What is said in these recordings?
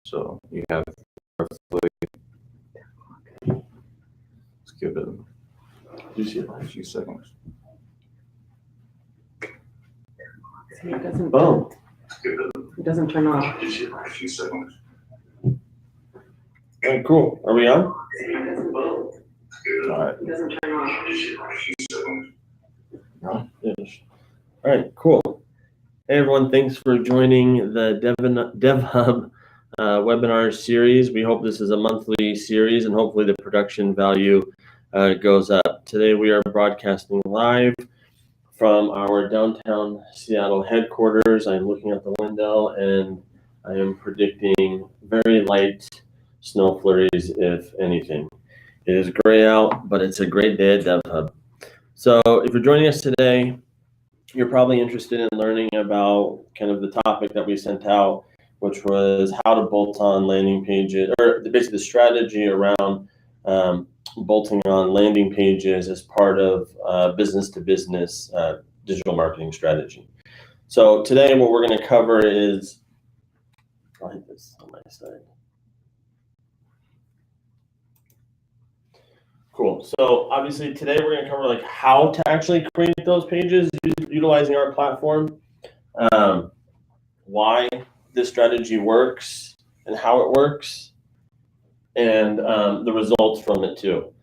So you have roughly, let's give it a few seconds. See, it doesn't, Boom. it doesn't turn off. A few seconds. All right, cool. Are we on? See, it doesn't, All right. it doesn't turn off. No? Yes. All right, cool. Hey everyone, thanks for joining the DevHub webinar series. We hope this is a monthly series and hopefully the production value goes up. Today we are broadcasting live from our downtown Seattle headquarters. I'm looking out the window and I am predicting very light snow flurries, if anything. It is gray out, but it's a great day at DevHub. So if you're joining us today, you're probably interested in learning about kind of the topic that we sent out, which was how to bolt on landing pages, or basically the strategy around bolting on landing pages as part of business-to-business digital marketing strategy. So today what we're going to cover is, I'll hit this on my side. Cool. So obviously today we're going to cover like how to actually create those pages utilizing our platform, why this strategy works and how it works, and the results from it too.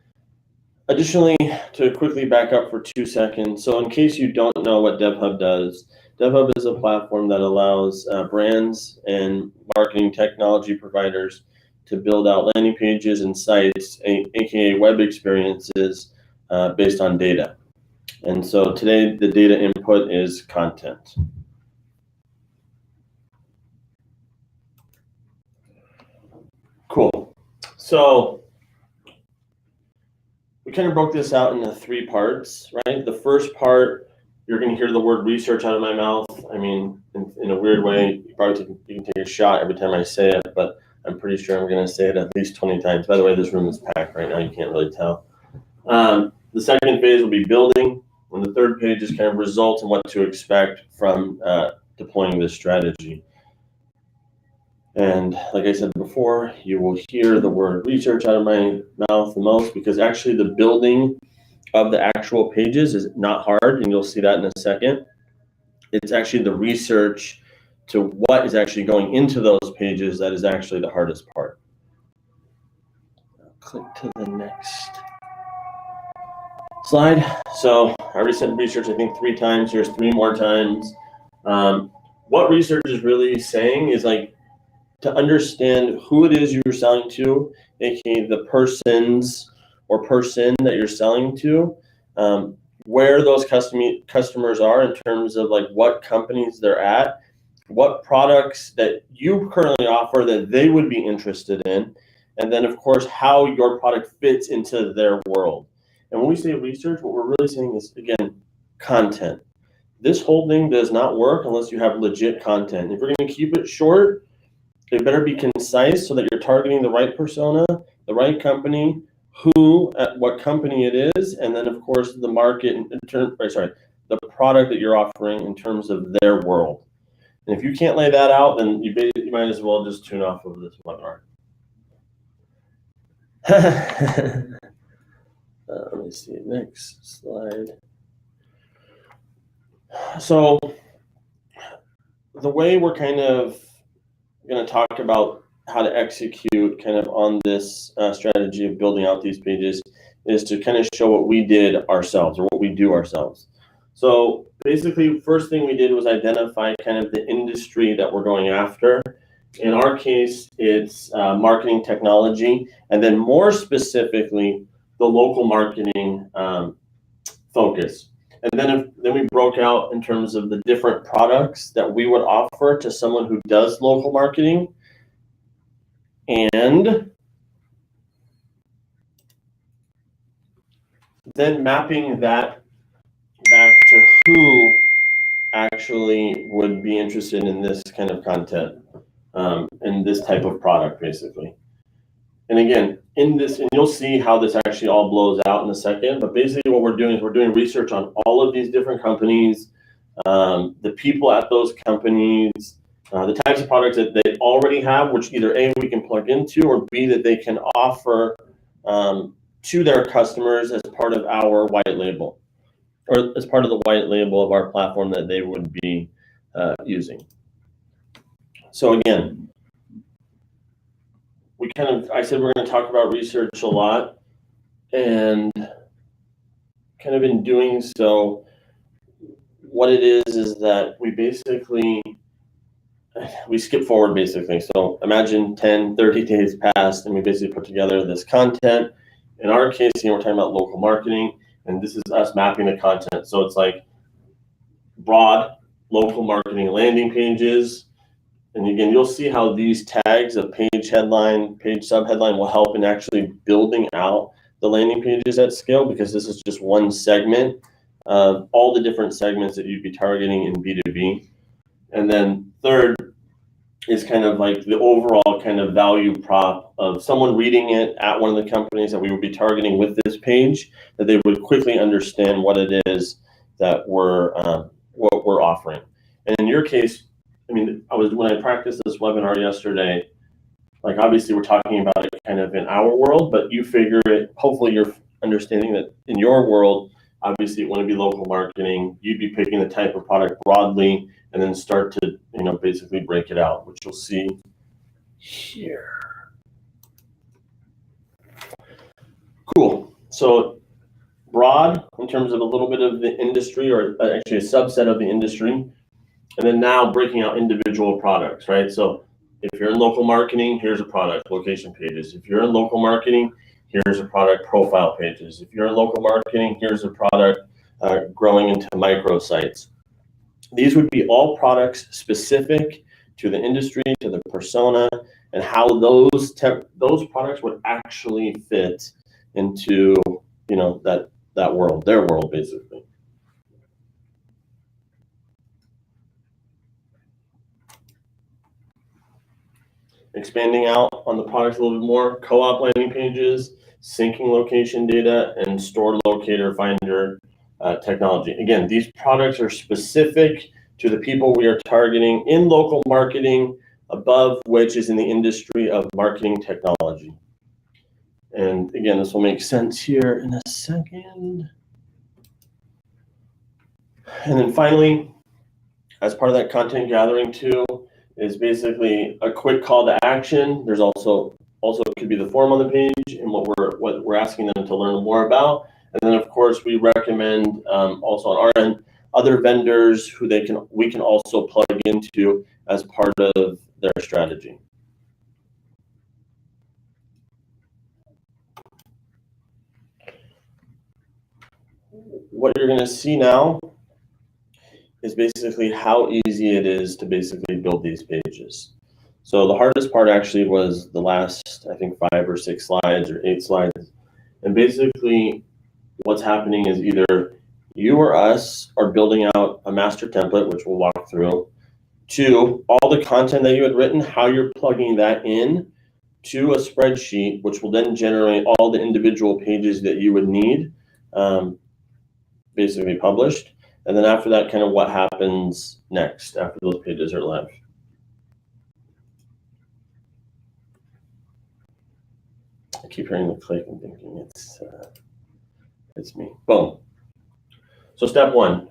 Additionally, to quickly back up for 2 seconds, so in case you don't know what DevHub does, DevHub is a platform that allows brands and marketing technology providers to build out landing pages and sites, aka web experiences, based on data. And so today the data input is content. Cool. So we kind of broke this out into 3 parts, right? The first part, you're going to hear the word research out of my mouth. I mean, in a weird way, you can take a shot every time I say it, but I'm pretty sure I'm going to say it at least 20 times. By the way, this room is packed right now. You can't really tell. The second phase will be building, and the third page is kind of results and what to expect from deploying this strategy. And like I said before, you will hear the word research out of my mouth the most because actually the building of the actual pages is not hard, and you'll see that in a second. It's actually the research to what is actually going into those pages that is actually the hardest part. I'll click to the next slide. So I already said research, I think 3 times. Here's 3 more times. What research is really saying is like to understand who it is you're selling to, aka the persons or person that you're selling to, where those customers are in terms of like what companies they're at, what products that you currently offer that they would be interested in, and then of course how your product fits into their world. And when we say research, what we're really saying is, again, content. This whole thing does not work unless you have legit content. If we're going to keep it short, it better be concise so that you're targeting the right persona, the right company, who, at what company it is, and then of course the market the product that you're offering in terms of their world. And if you can't lay that out, then you might as well just tune off of this webinar. Let me see, next slide. So the way we're kind of going to talk about how to execute kind of on this strategy of building out these pages is to kind of show what we did ourselves or what we do ourselves. So basically, first thing we did was identify kind of the industry that we're going after. In our case, it's marketing technology, and then more specifically, the local marketing focus. And then we broke out in terms of the different products that we would offer to someone who does local marketing, and then mapping that back to who actually would be interested in this kind of content, and this type of product, basically. And again, and you'll see how this actually all blows out in a second, but basically what we're doing is we're doing research on all of these different companies, the people at those companies, the types of products that they already have, which either A, we can plug into, or B, that they can offer to their customers as part of our white label, or as part of the white label of our platform that they would be using. So again, I said we're going to talk about research a lot, and kind of in doing so, what it is that we skip forward basically. So imagine 10, 30 days passed and we basically put together this content. In our case, we're talking about local marketing, and this is us mapping the content. So it's like broad local marketing landing pages. And again, you'll see how these tags of page headline, page subheadline will help in actually building out the landing pages at scale, because this is just one segment of all the different segments that you'd be targeting in B2B. And then third is kind of like the overall kind of value prop of someone reading it at one of the companies that we would be targeting with this page, that they would quickly understand what it is that what we're offering. And in your case, I mean, when I practiced this webinar yesterday, like obviously we're talking about it kind of in our world, but you figure it, hopefully you're understanding that in your world, obviously you want to be local marketing, you'd be picking the type of product broadly and then start to, basically break it out, which you'll see here. Cool. So broad in terms of a little bit of the industry, or actually a subset of the industry. And then now breaking out individual products, right? So if you're in local marketing, here's a product, location pages. If you're in local marketing, here's a product, profile pages. If you're in local marketing, here's a product, growing into microsites. These would be all products specific to the industry, to the persona, and how those products would actually fit into, that world, their world, basically. Expanding out on the products a little bit more, co-op landing pages, syncing location data, and store locator finder technology. Again, these products are specific to the people we are targeting in local marketing, above which is in the industry of marketing technology. And again, this will make sense here in a second. And then finally, as part of that content gathering too, is basically a quick call to action. There's also could be the form on the page and what we're asking them to learn more about. And then of course we recommend also on our end other vendors who we can also plug into as part of their strategy. What you're going to see now is basically how easy it is to basically build these pages. So the hardest part actually was the last, I think, 5 or 6 slides or 8 slides. And basically what's happening is either you or us are building out a master template, which we'll walk through, to all the content that you had written, how you're plugging that in to a spreadsheet, which will then generate all the individual pages that you would need basically published. And then after that, kind of what happens next after those pages are live. I keep hearing the click and thinking it's me. Boom. So step 1.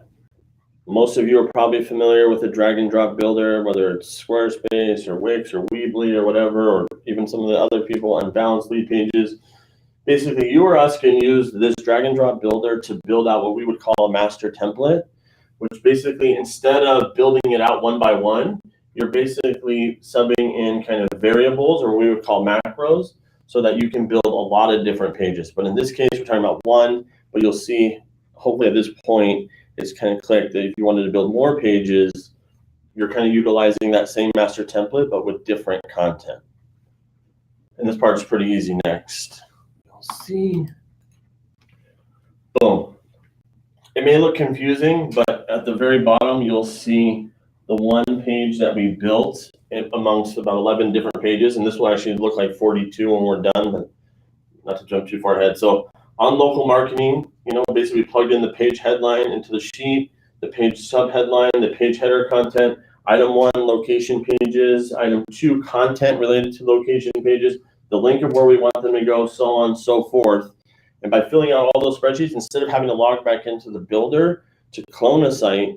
Most of you are probably familiar with a drag and drop builder, whether it's Squarespace or Wix or Weebly or whatever, or even some of the other people on balanced lead pages. Basically, you or us can use this drag and drop builder to build out what we would call a master template, which basically, instead of building it out one by one, you're basically subbing in kind of variables, or what we would call macros, so that you can build a lot of different pages. But in this case, we're talking about one, but you'll see, hopefully at this point, it's kind of clicked that if you wanted to build more pages, you're kind of utilizing that same master template, but with different content. And this part's pretty easy next. See. Boom. It may look confusing, but at the very bottom, you'll see the one page that we built amongst about 11 different pages. And this will actually look like 42 when we're done, but not to jump too far ahead. So on local marketing, basically we plugged in the page headline into the sheet, the page subheadline, the page header content, Item 1, location pages. Item 2, content related to location pages. The link of where we want them to go, so on and so forth. And by filling out all those spreadsheets, instead of having to log back into the builder to clone a site,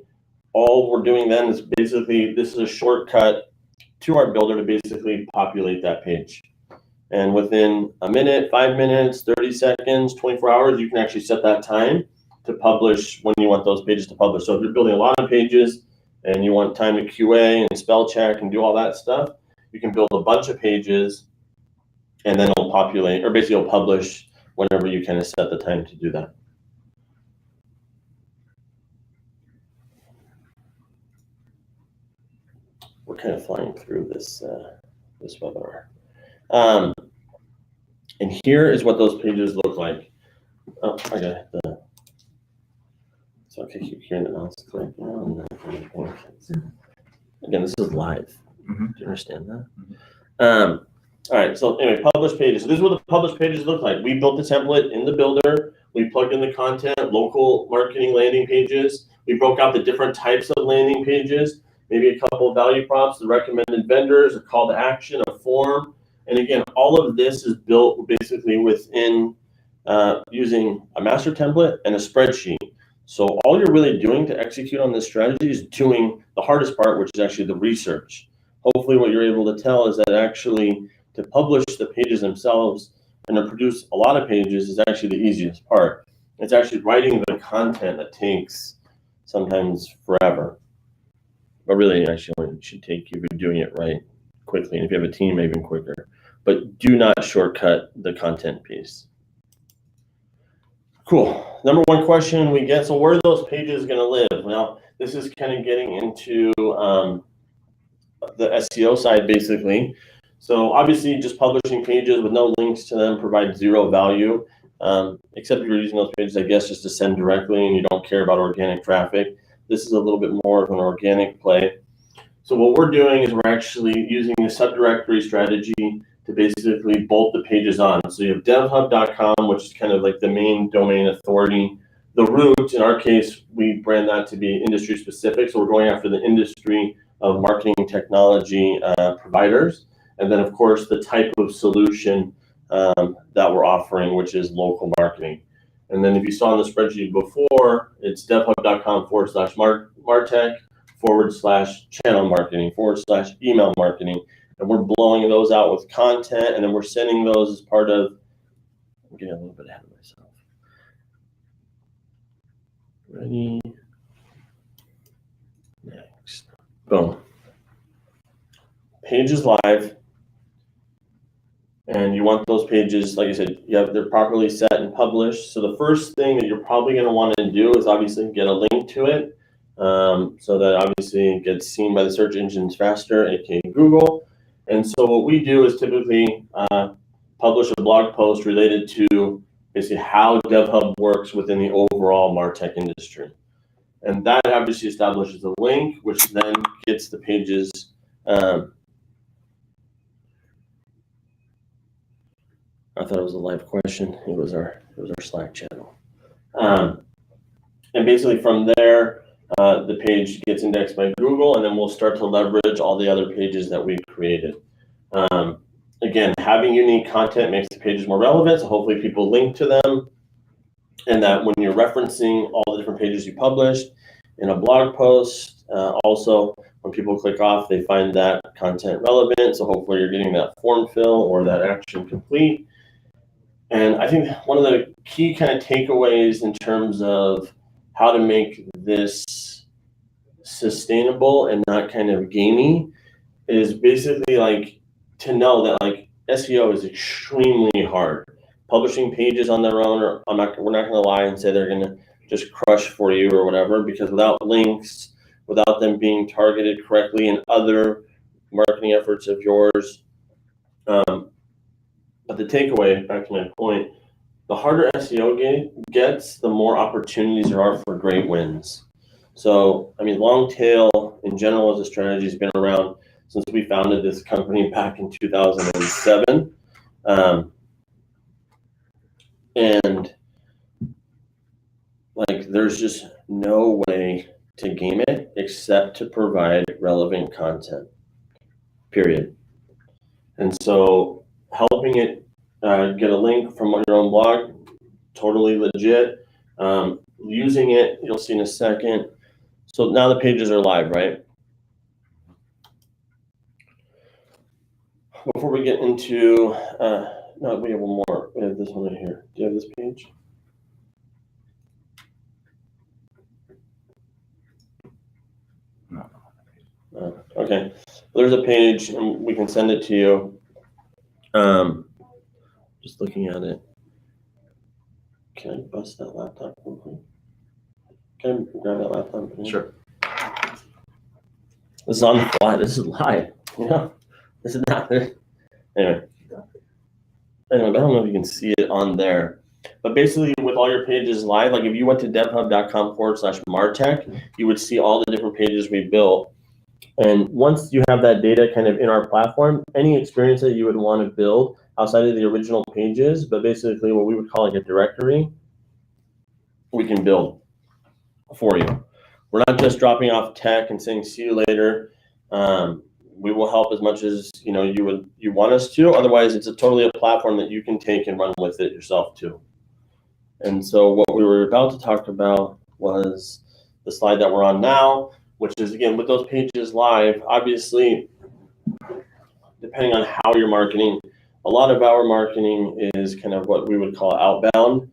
all we're doing then is basically, this is a shortcut to our builder to basically populate that page. And within a minute, 5 minutes, 30 seconds, 24 hours, you can actually set that time to publish when you want those pages to publish. So if you're building a lot of pages and you want time to QA and spell check and do all that stuff, you can build a bunch of pages and then it'll populate, or basically it'll publish whenever you kind of set the time to do that. We're kind of flying through this this webinar. And here is what those pages look like. Oh, I gotta hit the, so I can keep hearing the mouse click. Again, this is live. Do you understand that? All right, so anyway, published pages. So this is what the published pages look like. We built the template in the builder. We plugged in the content, local marketing landing pages. We broke out the different types of landing pages, maybe a couple of value props, the recommended vendors, a call to action, a form. And again, all of this is built basically within using a master template and a spreadsheet. So all you're really doing to execute on this strategy is doing the hardest part, which is actually the research. Hopefully what you're able to tell is that actually to publish the pages themselves and to produce a lot of pages is actually the easiest part. It's actually writing the content that takes sometimes forever. But really, actually, it should take you if you're doing it right quickly. And if you have a team, even quicker. But do not shortcut the content piece. Cool. Number one question we get, so where are those pages going to live? Well, this is kind of getting into the SEO side, basically. So obviously, just publishing pages with no links to them provides zero value, except if you're using those pages, I guess, just to send directly and you don't care about organic traffic. This is a little bit more of an organic play. So what we're doing is we're actually using the subdirectory strategy to basically bolt the pages on. So you have devhub.com, which is kind of like the main domain authority. The root, in our case, we brand that to be industry specific. So we're going after the industry of marketing technology providers. And then, of course, the type of solution that we're offering, which is local marketing. And then if you saw on the spreadsheet before, it's devhub.com/martech/channel marketing /email marketing. And we're blowing those out with content, and then we're sending those as part of, I'm getting a little bit ahead of myself. Ready? Next. Boom. Page is live. And you want those pages, like I said, they're properly set and published. So the first thing that you're probably going to want to do is obviously get a link to it, so that obviously it gets seen by the search engines faster, aka Google. And so what we do is typically publish a blog post related to basically how DevHub works within the overall MarTech industry. And that obviously establishes a link, which then gets the pages I thought it was a live question. It was our Slack channel. And basically from there, the page gets indexed by Google, and then we'll start to leverage all the other pages that we've created. Again, having unique content makes the pages more relevant, so hopefully people link to them, and that when you're referencing all the different pages you published in a blog post, also when people click off, they find that content relevant, so hopefully you're getting that form fill or that action complete. And I think one of the key kind of takeaways in terms of how to make this sustainable and not kind of gamey is basically like to know that like SEO is extremely hard. Publishing pages on their own, or we're not going to lie and say they're going to just crush for you or whatever, because without links, without them being targeted correctly in other marketing efforts of yours, but the takeaway, back to my point, the harder SEO gets, the more opportunities there are for great wins. So, I mean, long tail in general as a strategy has been around since we founded this company back in 2007. And like, there's just no way to game it except to provide relevant content, period. And so helping it get a link from your own blog, totally legit. Using it, you'll see in a second. So now the pages are live, right? Before we get into, no, we have one more. We have this one right here. Do you have this page? No. Okay. There's a page, and we can send it to you. Just looking at it. Can I bust that laptop real quick? Can I grab that laptop? Sure. This is on the fly. This is live. You know, this is not. Anyway, I don't know if you can see it on there, but basically, with all your pages live, like if you went to devhub.com/martech, you would see all the different pages we built. And once you have that data kind of in our platform, any experience that you would want to build outside of the original pages, but basically what we would call like a directory, we can build for you. We're not just dropping off tech and saying see you later. We will help as much as you want us to. Otherwise, it's totally a platform that you can take and run with it yourself too. And so what we were about to talk about was the slide that we're on now, which is, again, with those pages live, obviously, depending on how you're marketing, a lot of our marketing is kind of what we would call outbound,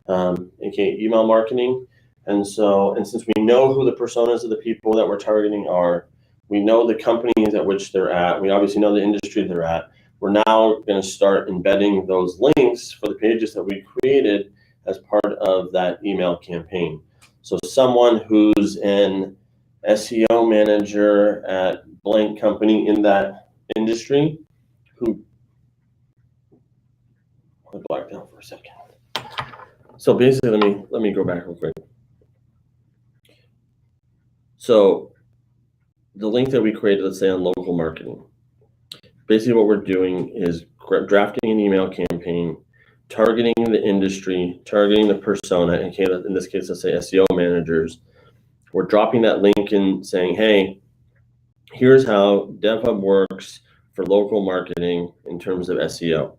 aka email marketing. And since we know who the personas of the people that we're targeting are, we know the companies at which they're at, we obviously know the industry they're at, we're now going to start embedding those links for the pages that we created as part of that email campaign. So someone who's an SEO manager at blank company in that industry who, I'll black down for a second. So basically, let me go back real quick. So the link that we created, let's say on local marketing, basically what we're doing is drafting an email campaign, targeting the industry, targeting the persona, in this case, let's say SEO managers. We're dropping that link in saying, hey, here's how DevHub works for local marketing in terms of SEO.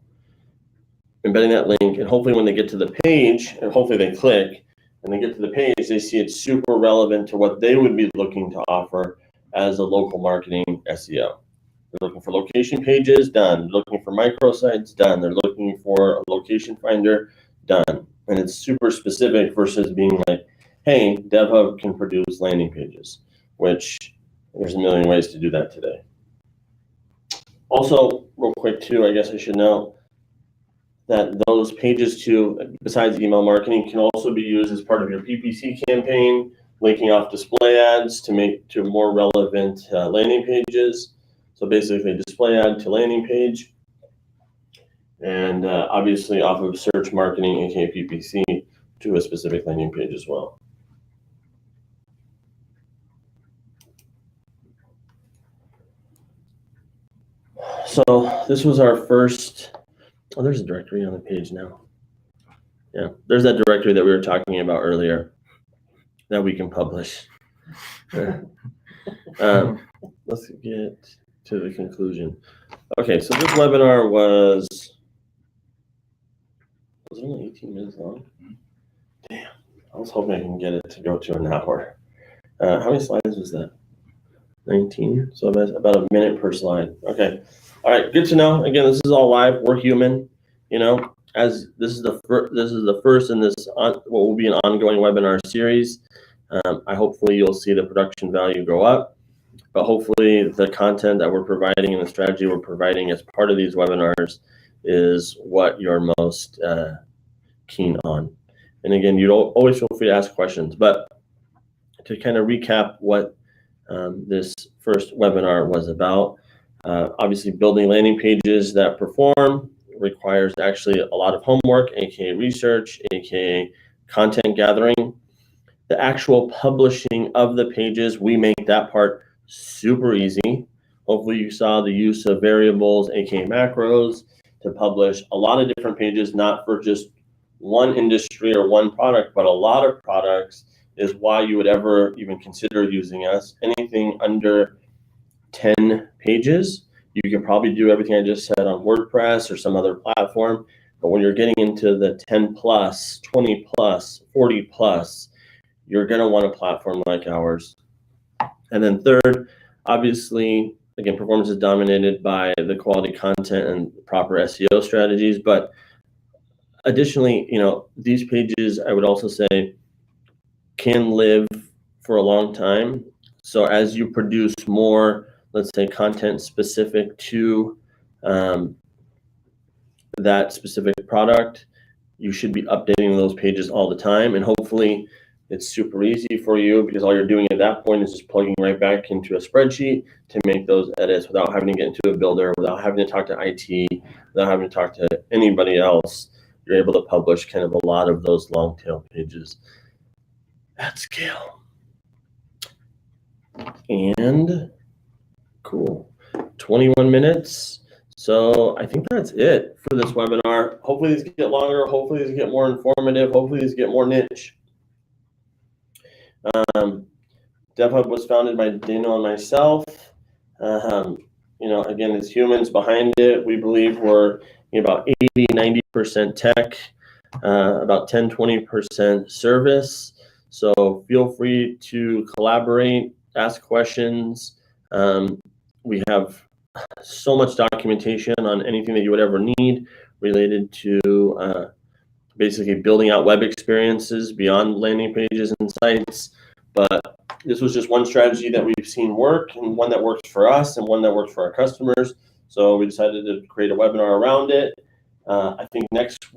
Embedding that link, and hopefully when they get to the page, and hopefully they click, and they get to the page, they see it's super relevant to what they would be looking to offer as a local marketing SEO. They're looking for location pages, done. They're looking for microsites, done. They're looking for a location finder, done. And it's super specific versus being like, hey, DevHub can produce landing pages, which there's a million ways to do that today. Also, real quick too, I guess I should know that those pages too, besides email marketing, can also be used as part of your PPC campaign, linking off display ads to make to more relevant landing pages. So basically display ad to landing page, and obviously off of search marketing, aka PPC, to a specific landing page as well. So this was our first, oh, there's a directory on the page now. Yeah, there's that directory that we were talking about earlier that we can publish. Let's get to the conclusion. Okay, so this webinar was it only 18 minutes long? Damn, I was hoping I can get it to go to an hour. How many slides was that? 19, so about a minute per slide. Okay, all right, good to know. Again, this is all live. We're human, as this is the first in this what will be an ongoing webinar series. Hopefully you'll see the production value go up, but hopefully the content that we're providing and the strategy we're providing as part of these webinars is what you're most keen on. And again, you don't always feel free to ask questions, but to kind of recap what this first webinar was about, obviously building landing pages that perform requires actually a lot of homework, aka research, aka content gathering. The actual publishing of the pages, we make that part super easy. Hopefully you saw the use of variables, aka macros, to publish a lot of different pages, not for just one industry or one product, but a lot of products is why you would ever even consider using us. Anything under 10 pages, you can probably do everything I just said on WordPress or some other platform. But when you're getting into the 10 plus, 20 plus, 40 plus, you're going to want a platform like ours. And then third, obviously, again, performance is dominated by the quality content and proper SEO strategies. But additionally, these pages, I would also say, can live for a long time. So as you produce more, let's say, content specific to that specific product, you should be updating those pages all the time. And hopefully it's super easy for you, because all you're doing at that point is just plugging right back into a spreadsheet to make those edits without having to get into a builder, without having to talk to IT, without having to talk to anybody else. You're able to publish kind of a lot of those long tail pages at scale. And cool, 21 minutes. So I think that's it for this webinar. Hopefully these get longer. Hopefully these get more informative. Hopefully these get more niche. DevHub was founded by Daniel and myself. Again, it's humans behind it. We believe we're about 80-90% tech, about 10-20% service. So feel free to collaborate, ask questions. We have so much documentation on anything that you would ever need related to basically building out web experiences beyond landing pages and sites. But this was just one strategy that we've seen work, and one that works for us and one that works for our customers. So we decided to create a webinar around it. I think next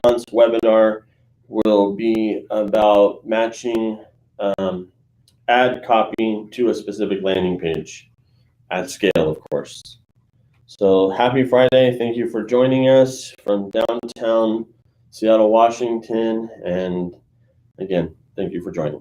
month's webinar will be about matching ad copy to a specific landing page at scale, of course. So happy Friday. Thank you for joining us from downtown Seattle, Washington. And again, thank you for joining.